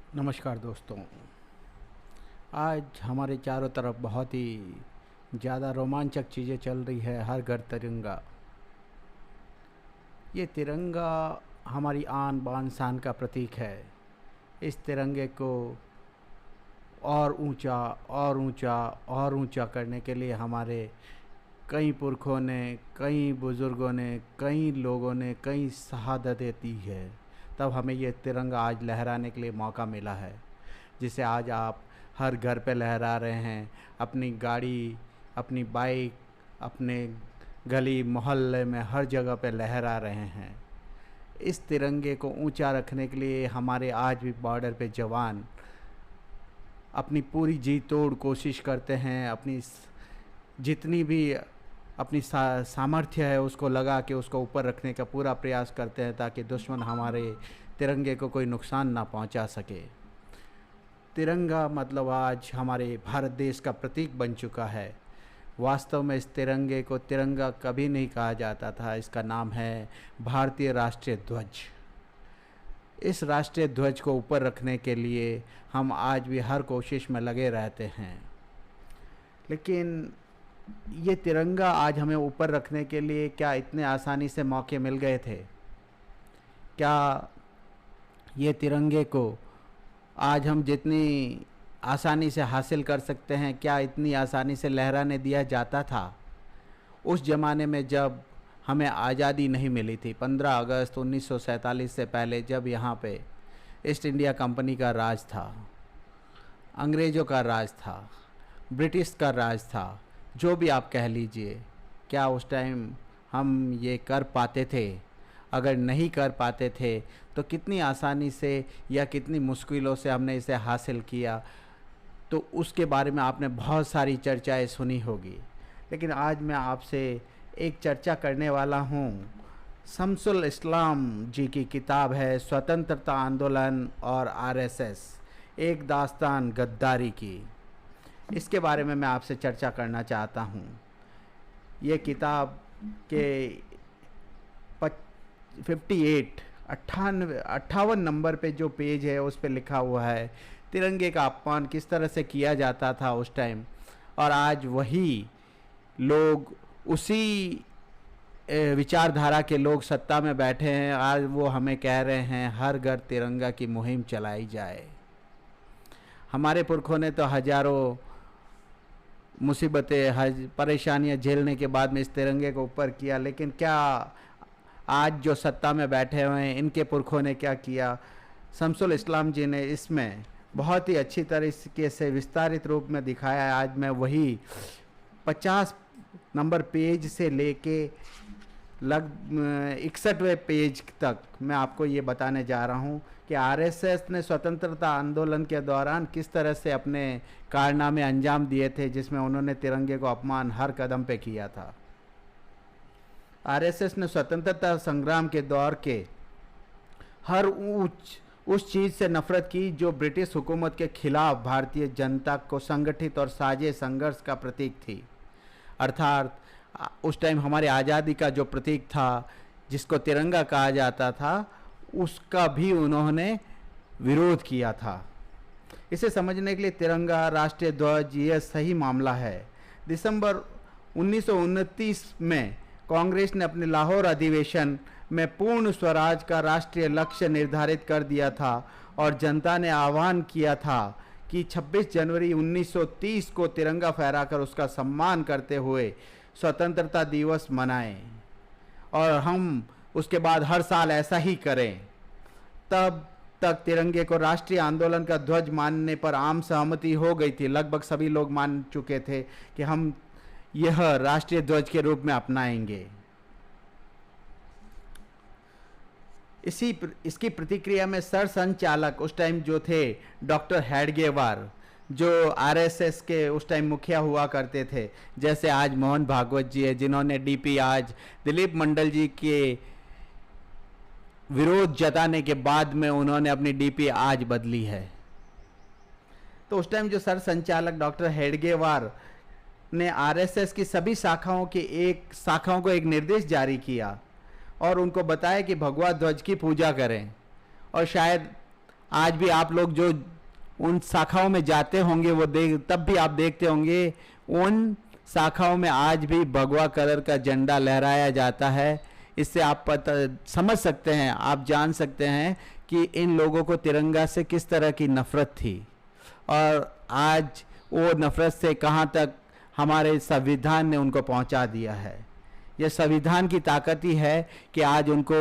नमस्कार दोस्तों। आज हमारे चारों तरफ बहुत ही ज़्यादा रोमांचक चीज़ें चल रही है। हर घर तिरंगा। ये तिरंगा हमारी आन बान शान का प्रतीक है। इस तिरंगे को और ऊंचा और ऊंचा और ऊंचा करने के लिए हमारे कई पुरखों ने, कई बुज़ुर्गों ने, कई लोगों ने कई शहादतें दी है। तब हमें ये तिरंगा आज लहराने के लिए मौका मिला है, जिसे आज आप हर घर पे लहरा रहे हैं। अपनी गाड़ी, अपनी बाइक, अपने गली मोहल्ले में हर जगह पे लहरा रहे हैं। इस तिरंगे को ऊंचा रखने के लिए हमारे आज भी बॉर्डर पे जवान अपनी पूरी जी तोड़ कोशिश करते हैं। अपनी जितनी भी अपनी सामर्थ्य है उसको लगा के उसको ऊपर रखने का पूरा प्रयास करते हैं, ताकि दुश्मन हमारे तिरंगे को कोई नुकसान ना पहुंचा सके। तिरंगा मतलब आज हमारे भारत देश का प्रतीक बन चुका है। वास्तव में इस तिरंगे को तिरंगा कभी नहीं कहा जाता था। इसका नाम है भारतीय राष्ट्रीय ध्वज। इस राष्ट्रीय ध्वज को ऊपर रखने के लिए हम आज भी हर कोशिश में लगे रहते हैं। लेकिन ये तिरंगा आज हमें ऊपर रखने के लिए क्या इतने आसानी से मौके मिल गए थे? क्या ये तिरंगे को आज हम जितनी आसानी से हासिल कर सकते हैं, क्या इतनी आसानी से लहराने दिया जाता था? उस ज़माने में जब हमें आज़ादी नहीं मिली थी, 15 अगस्त 1947 से पहले, जब यहाँ पे ईस्ट इंडिया कंपनी का राज था, अंग्रेज़ों का राज था, ब्रिटिश का राज था, जो भी आप कह लीजिए, क्या उस टाइम हम ये कर पाते थे? अगर नहीं कर पाते थे तो कितनी आसानी से या कितनी मुश्किलों से हमने इसे हासिल किया, तो उसके बारे में आपने बहुत सारी चर्चाएं सुनी होगी। लेकिन आज मैं आपसे एक चर्चा करने वाला हूँ। शमसुल इस्लाम जी की किताब है स्वतंत्रता आंदोलन और आरएसएस, एक दास्तान गद्दारी की। इसके बारे में मैं आपसे चर्चा करना चाहता हूँ। ये किताब के 58 नंबर पे जो पेज है उस पे लिखा हुआ है तिरंगे का अपमान किस तरह से किया जाता था उस टाइम, और आज वही लोग, उसी विचारधारा के लोग सत्ता में बैठे हैं। आज वो हमें कह रहे हैं हर घर तिरंगा की मुहिम चलाई जाए। हमारे पुरखों ने तो हजारों मुसीबतें, परेशानियां झेलने के बाद में इस तिरंगे को ऊपर किया, लेकिन क्या आज जो सत्ता में बैठे हुए हैं इनके पुरखों ने क्या किया? शमसुल इस्लाम जी ने इसमें बहुत ही अच्छी तरीके से विस्तारित रूप में दिखाया है। आज मैं वही 50 नंबर पेज से लेके 61वें पेज तक मैं आपको ये बताने जा रहा हूँ कि आरएसएस ने स्वतंत्रता आंदोलन के दौरान किस तरह से अपने कारनामे अंजाम दिए थे, जिसमें उन्होंने तिरंगे को अपमान हर कदम पे किया था। आरएसएस ने स्वतंत्रता संग्राम के दौर के हर उस चीज़ से नफरत की जो ब्रिटिश हुकूमत के खिलाफ भारतीय जनता को संगठित और साझे संघर्ष का प्रतीक थी। अर्थात उस टाइम हमारे आज़ादी का जो प्रतीक था, जिसको तिरंगा कहा जाता था, उसका भी उन्होंने विरोध किया था। इसे समझने के लिए तिरंगा, राष्ट्रीय ध्वज, यह सही मामला है। दिसंबर 1929 में कांग्रेस ने अपने लाहौर अधिवेशन में पूर्ण स्वराज का राष्ट्रीय लक्ष्य निर्धारित कर दिया था और जनता ने आह्वान किया था कि 26 जनवरी 1930 को तिरंगा फहराकर उसका सम्मान करते हुए स्वतंत्रता दिवस मनाएं, और हम उसके बाद हर साल ऐसा ही करें। तब तक तिरंगे को राष्ट्रीय आंदोलन का ध्वज मानने पर आम सहमति हो गई थी। लगभग सभी लोग मान चुके थे कि हम यह राष्ट्रीय ध्वज के रूप में अपनाएंगे। इसकी प्रतिक्रिया में सरसंचालक उस टाइम जो थे डॉक्टर हेडगेवार, जो आरएसएस के उस टाइम मुखिया हुआ करते थे, जैसे आज मोहन भागवत जी है, जिन्होंने डीपी आज दिलीप मंडल जी के विरोध जताने के बाद में उन्होंने अपनी डीपी आज बदली है। तो उस टाइम जो सरसंचालक डॉक्टर हेडगेवार ने आरएसएस की सभी शाखाओं को एक निर्देश जारी किया और उनको बताया कि भगवा ध्वज की पूजा करें, और शायद आज भी आप लोग जो उन शाखाओं में जाते होंगे वो तब भी आप देखते होंगे उन शाखाओं में आज भी भगवा कलर का झंडा लहराया जाता है। इससे आप समझ सकते हैं, आप जान सकते हैं कि इन लोगों को तिरंगा से किस तरह की नफरत थी और आज वो नफरत से कहाँ तक हमारे संविधान ने उनको पहुंचा दिया है। यह संविधान की ताकत ही है कि आज उनको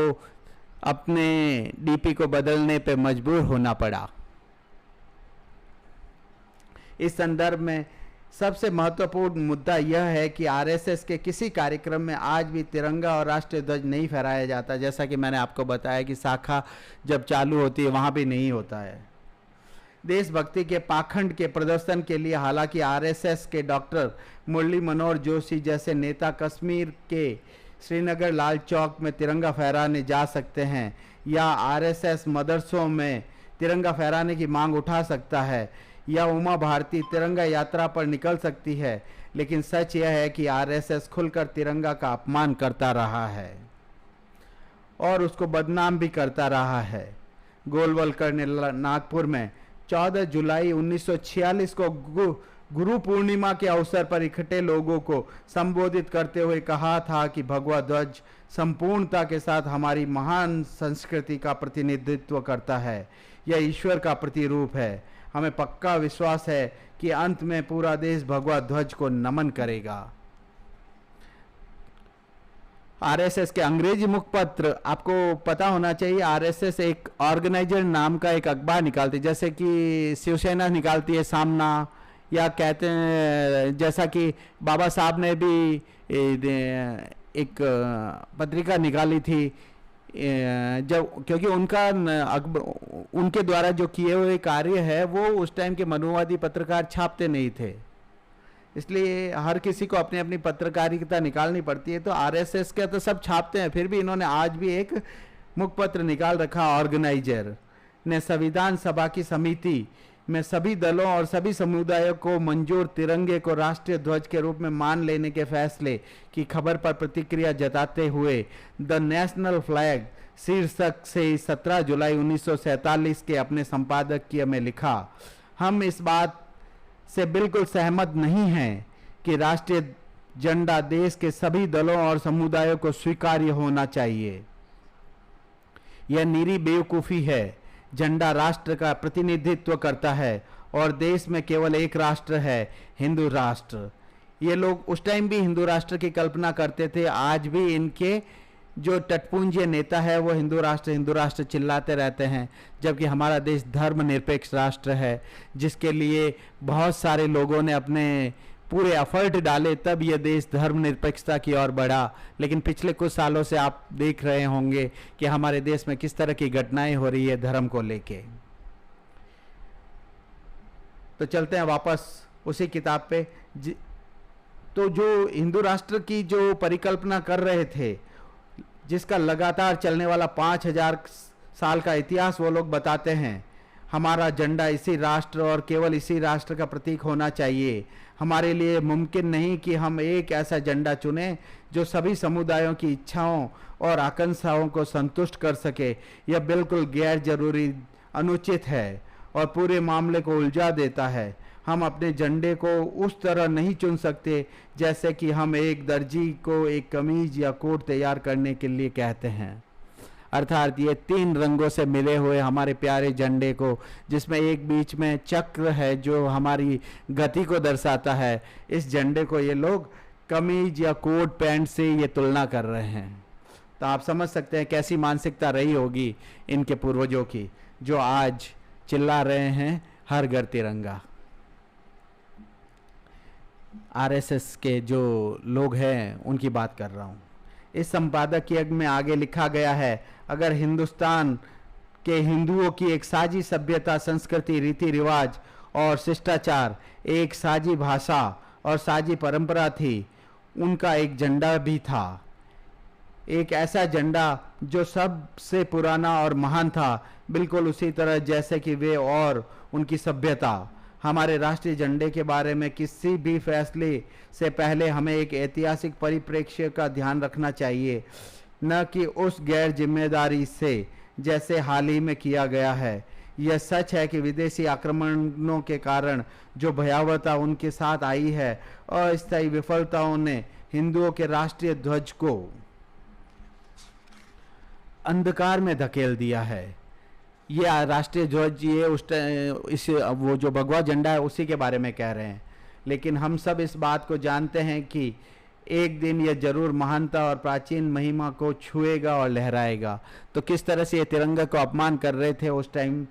अपने डीपी को बदलने पे मजबूर होना पड़ा। इस संदर्भ में सबसे महत्वपूर्ण मुद्दा यह है कि आरएसएस के किसी कार्यक्रम में आज भी तिरंगा और राष्ट्रीय ध्वज नहीं फहराया जाता। जैसा कि मैंने आपको बताया कि शाखा जब चालू होती है वहाँ भी नहीं होता है। देशभक्ति के पाखंड के प्रदर्शन के लिए हालांकि आरएसएस के डॉक्टर मुरली मनोहर जोशी जैसे नेता कश्मीर के श्रीनगर लाल चौक में तिरंगा फहराने जा सकते हैं या आरएसएस मदरसों में तिरंगा फहराने की मांग उठा सकता है या उमा भारती तिरंगा यात्रा पर निकल सकती है, लेकिन सच यह है कि आरएसएस खुलकर तिरंगा का अपमान करता रहा है और उसको बदनाम भी करता रहा है। गोलवलकर ने नागपुर में 14 जुलाई 1946 को गुरु पूर्णिमा के अवसर पर इकट्ठे लोगों को संबोधित करते हुए कहा था कि भगवा ध्वज संपूर्णता के साथ हमारी महान संस्कृति का प्रतिनिधित्व करता है। यह ईश्वर का प्रतिरूप है। हमें पक्का विश्वास है कि अंत में पूरा देश भगवा ध्वज को नमन करेगा। आरएसएस के अंग्रेजी मुखपत्र, आपको पता होना चाहिए, आरएसएस एक ऑर्गेनाइजर नाम का एक अखबार निकालती है, जैसे कि शिवसेना निकालती है सामना, या कहते हैं जैसा कि बाबा साहब ने भी एक पत्रिका निकाली थी जब, क्योंकि उनके द्वारा जो किए हुए कार्य है वो उस टाइम के मनुवादी पत्रकार छापते नहीं थे, इसलिए हर किसी को अपनी अपनी पत्रकारिता निकालनी पड़ती है। तो आरएसएस के तो सब छापते हैं, फिर भी इन्होंने आज भी एक मुखपत्र निकाल रखा। ऑर्गेनाइजर ने संविधान सभा की समिति में सभी दलों और सभी समुदायों को मंजूर तिरंगे को राष्ट्रीय ध्वज के रूप में मान लेने के फैसले की खबर पर प्रतिक्रिया जताते हुए द नेशनल फ्लैग शीर्षक से 17 जुलाई 1947 के अपने संपादकीय में लिखा, हम इस बात से बिल्कुल सहमत नहीं हैं कि राष्ट्रीय झंडा देश के सभी दलों और समुदायों को स्वीकार्य होना चाहिए। यह निरी बेवकूफ़ी है। झंडा राष्ट्र का प्रतिनिधित्व करता है और देश में केवल एक राष्ट्र है, हिंदू राष्ट्र। ये लोग उस टाइम भी हिंदू राष्ट्र की कल्पना करते थे, आज भी इनके जो टटपुंजिय नेता है वो हिंदू राष्ट्र चिल्लाते रहते हैं, जबकि हमारा देश धर्मनिरपेक्ष राष्ट्र है जिसके लिए बहुत सारे लोगों ने अपने पूरे एफर्ट डाले, तब यह देश धर्मनिरपेक्षता की ओर बढ़ा। लेकिन पिछले कुछ सालों से आप देख रहे होंगे कि हमारे देश में किस तरह की घटनाएं हो रही है धर्म को लेके। तो चलते हैं वापस उसी किताब पे। तो जो हिंदू राष्ट्र की जो परिकल्पना कर रहे थे, जिसका लगातार चलने वाला 5000 साल का इतिहास वो लोग बताते हैं, हमारा झंडा इसी राष्ट्र और केवल इसी राष्ट्र का प्रतीक होना चाहिए। हमारे लिए मुमकिन नहीं कि हम एक ऐसा झंडा चुनें जो सभी समुदायों की इच्छाओं और आकांक्षाओं को संतुष्ट कर सके। यह बिल्कुल गैर जरूरी, अनुचित है और पूरे मामले को उलझा देता है। हम अपने झंडे को उस तरह नहीं चुन सकते जैसे कि हम एक दर्जी को एक कमीज या कोट तैयार करने के लिए कहते हैं। अर्थात ये 3 रंगों से मिले हुए हमारे प्यारे झंडे को, जिसमें एक बीच में चक्र है जो हमारी गति को दर्शाता है, इस झंडे को ये लोग कमीज या कोट पैंट से ये तुलना कर रहे हैं। तो आप समझ सकते हैं कैसी मानसिकता रही होगी इनके पूर्वजों की, जो आज चिल्ला रहे हैं हर घर तिरंगा। आरएसएस के जो लोग हैं उनकी बात कर रहा हूँ। इस संपादकीय में आगे लिखा गया है, अगर हिंदुस्तान के हिंदुओं की एक साझी सभ्यता, संस्कृति, रीति रिवाज और शिष्टाचार, एक साझी भाषा और साझी परंपरा थी, उनका एक झंडा भी था। एक ऐसा झंडा जो सबसे पुराना और महान था, बिल्कुल उसी तरह जैसे कि वे और उनकी सभ्यता। हमारे राष्ट्रीय झंडे के बारे में किसी भी फैसले से पहले हमें एक ऐतिहासिक परिप्रेक्ष्य का ध्यान रखना चाहिए, न कि उस गैर जिम्मेदारी से जैसे हाल ही में किया गया है यह सच है कि विदेशी आक्रमणों के कारण जो भयावहता उनके साथ आई है, अस्थायी विफलताओं ने हिंदुओं के राष्ट्रीय ध्वज को अंधकार में धकेल दिया है। ये राष्ट्रीय ध्वज, ये वो जो भगवा झंडा है उसी के बारे में कह रहे हैं, लेकिन हम सब इस बात को जानते हैं कि एक दिन यह जरूर महानता और प्राचीन महिमा को छुएगा और लहराएगा। तो किस तरह से ये तिरंगा को अपमान कर रहे थे उस टाइम,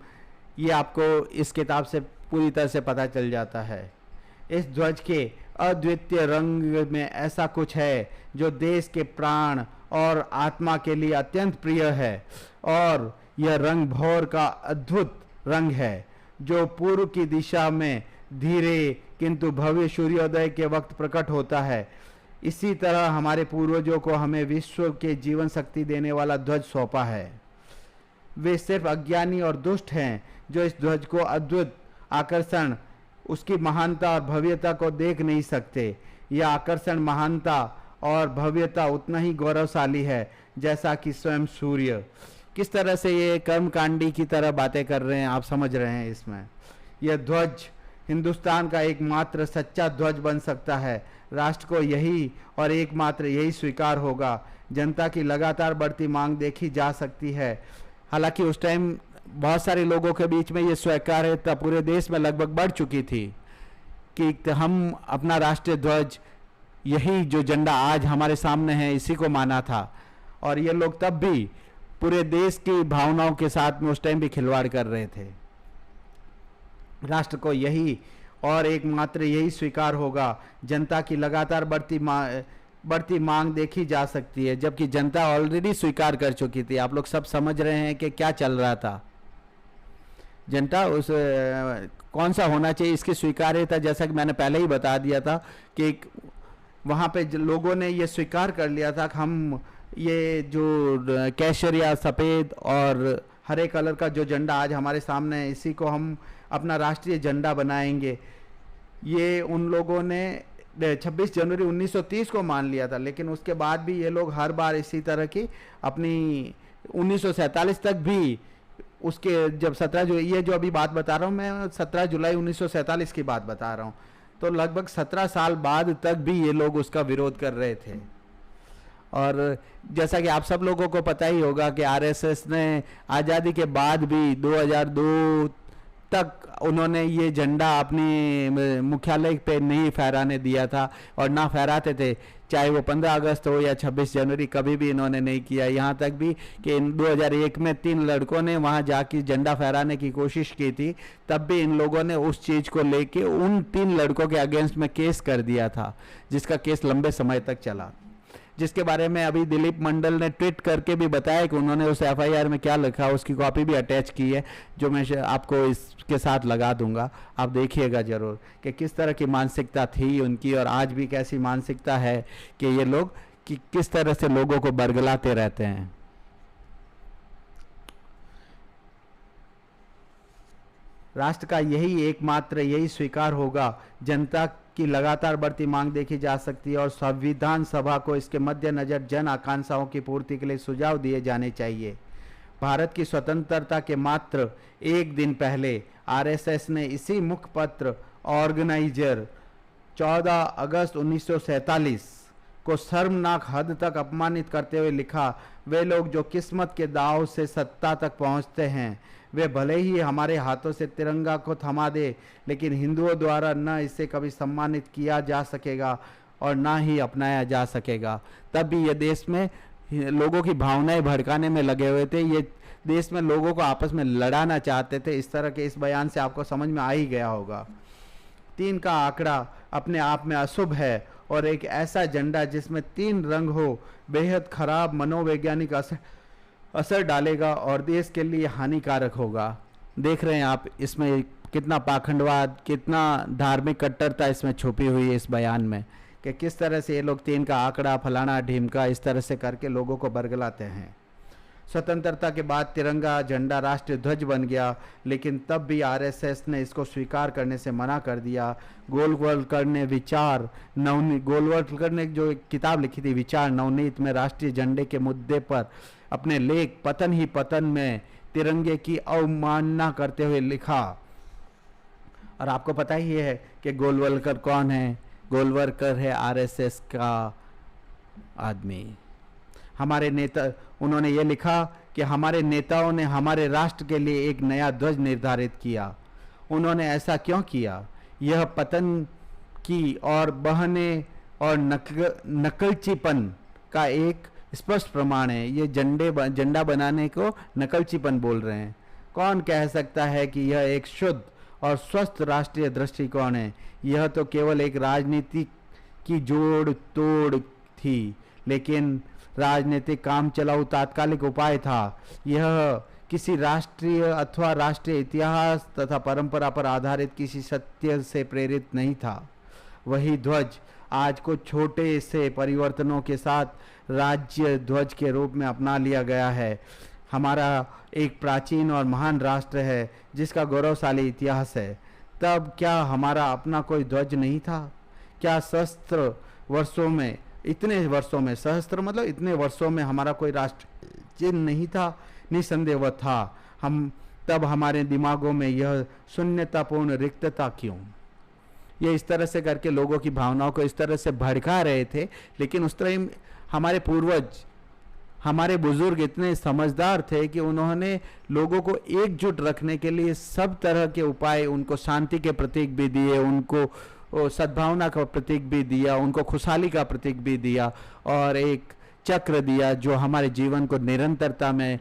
ये आपको इस किताब से पूरी तरह से पता चल जाता है। इस ध्वज के अद्वितीय रंग में ऐसा कुछ है जो देश के प्राण और आत्मा के लिए अत्यंत प्रिय है, और यह रंग भौर का अद्भुत रंग है जो पूर्व की दिशा में धीरे किंतु भव्य सूर्योदय के वक्त प्रकट होता है। इसी तरह हमारे पूर्वजों को हमें विश्व के जीवन शक्ति देने वाला ध्वज सौंपा है। वे सिर्फ अज्ञानी और दुष्ट हैं जो इस ध्वज को अद्भुत आकर्षण, उसकी महानता और भव्यता को देख नहीं सकते। यह आकर्षण, महानता और भव्यता उतना ही गौरवशाली है जैसा कि स्वयं सूर्य। किस तरह से ये कर्मकांडी की तरह बातें कर रहे हैं, आप समझ रहे हैं इसमें। यह ध्वज हिंदुस्तान का एकमात्र सच्चा ध्वज बन सकता है। राष्ट्र को यही और एकमात्र यही स्वीकार होगा। जनता की लगातार बढ़ती मांग देखी जा सकती है। हालांकि उस टाइम बहुत सारे लोगों के बीच में ये स्वीकार्यता पूरे देश में लगभग बढ़ चुकी थी कि हम अपना राष्ट्रीय ध्वज, यही जो झंडा आज हमारे सामने है, इसी को माना था। और ये लोग तब भी पूरे देश की भावनाओं के साथ में उस टाइम भी खिलवाड़ कर रहे थे। राष्ट्र को यही और एकमात्र यही स्वीकार होगा। जनता की लगातार बढ़ती मांग देखी जा सकती है, जबकि जनता ऑलरेडी स्वीकार कर चुकी थी। आप लोग सब समझ रहे हैं कि क्या चल रहा था। जनता उस कौन सा होना चाहिए इसकी स्वीकार्यता, जैसा कि मैंने पहले ही बता दिया था कि वहाँ पे लोगों ने ये स्वीकार कर लिया था कि हम ये जो केसरिया, सफ़ेद और हरे कलर का जो झंडा आज हमारे सामने है, इसी को हम अपना राष्ट्रीय झंडा बनाएंगे। ये उन लोगों ने 26 जनवरी 1930 को मान लिया था, लेकिन उसके बाद भी ये लोग हर बार इसी तरह की अपनी 1947 तक भी उसके जब 17 जो ये जो अभी बात बता रहा हूँ मैं 17 जुलाई 1947 की बात बता रहा हूँ, तो लगभग 17 साल बाद तक भी ये लोग उसका विरोध कर रहे थे। और जैसा कि आप सब लोगों को पता ही होगा कि आरएसएस ने आज़ादी के बाद भी 2002 तक उन्होंने ये झंडा अपनी मुख्यालय पे नहीं फहराने दिया था और ना फहराते थे, चाहे वो 15 अगस्त हो या 26 जनवरी, कभी भी इन्होंने नहीं किया। यहाँ तक भी कि 2001 में 3 लड़कों ने वहाँ जाके झंडा फहराने की कोशिश की थी, तब भी इन लोगों ने उस चीज़ को लेके उन 3 लड़कों के अगेंस्ट में केस कर दिया था, जिसका केस लंबे समय तक चला, जिसके बारे में अभी दिलीप मंडल ने ट्वीट करके भी बताया कि उन्होंने उस एफआईआर में क्या लिखा, उसकी कॉपी भी अटैच की है, जो मैं आपको इसके साथ लगा दूंगा। आप देखिएगा ज़रूर कि किस तरह की मानसिकता थी उनकी और आज भी कैसी मानसिकता है कि ये लोग कि किस तरह से लोगों को बरगलाते रहते हैं। राष्ट्र का यही एकमात्र यही स्वीकार होगा। जनता की लगातार बढ़ती मांग देखी जा सकती है और संविधान सभा को इसके मद्देनजर जन आकांक्षाओं की पूर्ति के लिए सुझाव दिए जाने चाहिए। भारत की स्वतंत्रता के मात्र एक दिन पहले आरएसएस ने इसी मुखपत्र ऑर्गेनाइजर 14 अगस्त 1947 को शर्मनाक हद तक अपमानित करते हुए लिखा, वे लोग जो किस्मत के दांव से सत्ता तक पहुंचते हैं वे भले ही हमारे हाथों से तिरंगा को थमा दे, लेकिन हिंदुओं द्वारा न इसे कभी सम्मानित किया जा सकेगा और ना ही अपनाया जा सकेगा। तब भी ये देश में लोगों की भावनाएं भड़काने में लगे हुए थे, ये देश में लोगों को आपस में लड़ाना चाहते थे। इस तरह के इस बयान से आपको समझ में आ ही गया होगा। 3 का आंकड़ा अपने आप में अशुभ है और एक ऐसा झंडा जिसमें 3 रंग हो बेहद खराब मनोवैज्ञानिक असर डालेगा और देश के लिए हानिकारक होगा। देख रहे हैं आप इसमें कितना पाखंडवाद, कितना धार्मिक कट्टरता इसमें छुपी हुई है इस बयान में, कि किस तरह से ये लोग 3 का आंकड़ा, फलाना ढीमका, इस तरह से करके लोगों को बरगलाते हैं। स्वतंत्रता के बाद तिरंगा झंडा राष्ट्रीय ध्वज बन गया, लेकिन तब भी आरएसएस ने इसको स्वीकार करने से मना कर दिया। गोलवलकर ने गोलवलकर ने जो एक किताब लिखी थी विचार नवनीत में राष्ट्रीय झंडे के मुद्दे पर अपने लेख पतन ही पतन में तिरंगे की अवमानना करते हुए लिखा। और आपको पता ही है कि गोलवलकर कौन है। गोलवलकर है आरएसएस का आदमी। हमारे नेता, उन्होंने ये लिखा कि हमारे नेताओं ने हमारे राष्ट्र के लिए एक नया ध्वज निर्धारित किया। उन्होंने ऐसा क्यों किया? यह पतन की और बहने और नकलचीपन का एक स्पष्ट प्रमाण है। ये झंडा बनाने को नकलचीपन बोल रहे हैं। कौन कह सकता है कि यह एक शुद्ध और स्वस्थ राष्ट्रीय दृष्टिकोण है? यह तो केवल एक राजनीति की जोड़ तोड़ थी, लेकिन राजनीतिक काम चलाऊ तात्कालिक उपाय था। यह किसी राष्ट्रीय अथवा राष्ट्रीय इतिहास तथा परंपरा पर आधारित किसी सत्य से प्रेरित नहीं था। वही ध्वज आज को छोटे से परिवर्तनों के साथ राज्य ध्वज के रूप में अपना लिया गया है। हमारा एक प्राचीन और महान राष्ट्र है जिसका गौरवशाली इतिहास है। तब क्या हमारा अपना कोई ध्वज नहीं था? क्या सहस्त्र वर्षों में, इतने वर्षों में, सहस्त्र मतलब इतने वर्षों में हमारा कोई राष्ट्र चिन्ह नहीं था? निसंदेह वह था। हम तब हमारे दिमागों में यह शून्यतापूर्ण रिक्तता क्यों? ये इस तरह से करके लोगों की भावनाओं को इस तरह से भड़का रहे थे, लेकिन उस तरह हमारे पूर्वज, हमारे बुजुर्ग इतने समझदार थे कि उन्होंने लोगों को एकजुट रखने के लिए सब तरह के उपाय, उनको शांति के प्रतीक भी दिए, उनको सद्भावना का प्रतीक भी दिया, उनको खुशहाली का प्रतीक भी दिया और एक चक्र दिया जो हमारे जीवन को निरंतरता में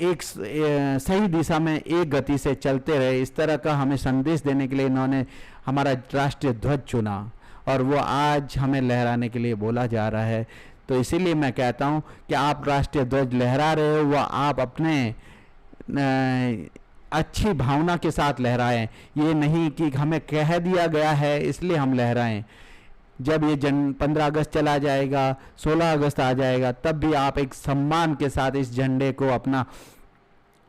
एक सही दिशा में एक गति से चलते रहे। इस तरह का हमें संदेश देने के लिए इन्होंने हमारा राष्ट्रीय ध्वज चुना और वो आज हमें लहराने के लिए बोला जा रहा है। तो इसीलिए मैं कहता हूँ कि आप राष्ट्रीय ध्वज लहरा रहे हो, वह आप अपने अच्छी भावना के साथ लहराएं। ये नहीं कि हमें कह दिया गया है इसलिए हम लहराएं। जब ये 15 अगस्त चला जाएगा, 16 अगस्त आ जाएगा, तब भी आप एक सम्मान के साथ इस झंडे को अपना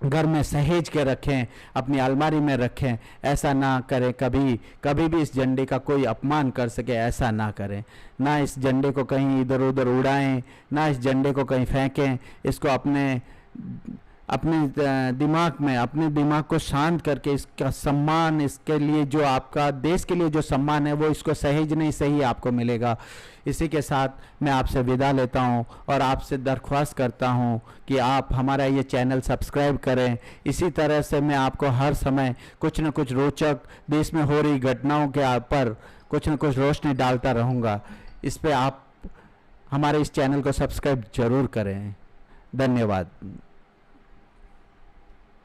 घर में सहेज के रखें, अपनी अलमारी में रखें। ऐसा ना करें, कभी भी इस झंडे का कोई अपमान कर सके ऐसा ना करें। ना इस झंडे को कहीं इधर उधर उड़ाएं, ना इस झंडे को कहीं फेंकें। इसको अपने दिमाग को शांत करके इसका सम्मान, इसके लिए जो आपका देश के लिए जो सम्मान है वो इसको सहेजने ही सही आपको मिलेगा। इसी के साथ मैं आपसे विदा लेता हूं और आपसे दरख्वास्त करता हूं कि आप हमारा ये चैनल सब्सक्राइब करें। इसी तरह से मैं आपको हर समय कुछ न कुछ रोचक देश में हो रही घटनाओं के पर कुछ न कुछ रोशनी डालता रहूँगा। इस पे आप हमारे इस चैनल को सब्सक्राइब जरूर करें। धन्यवाद।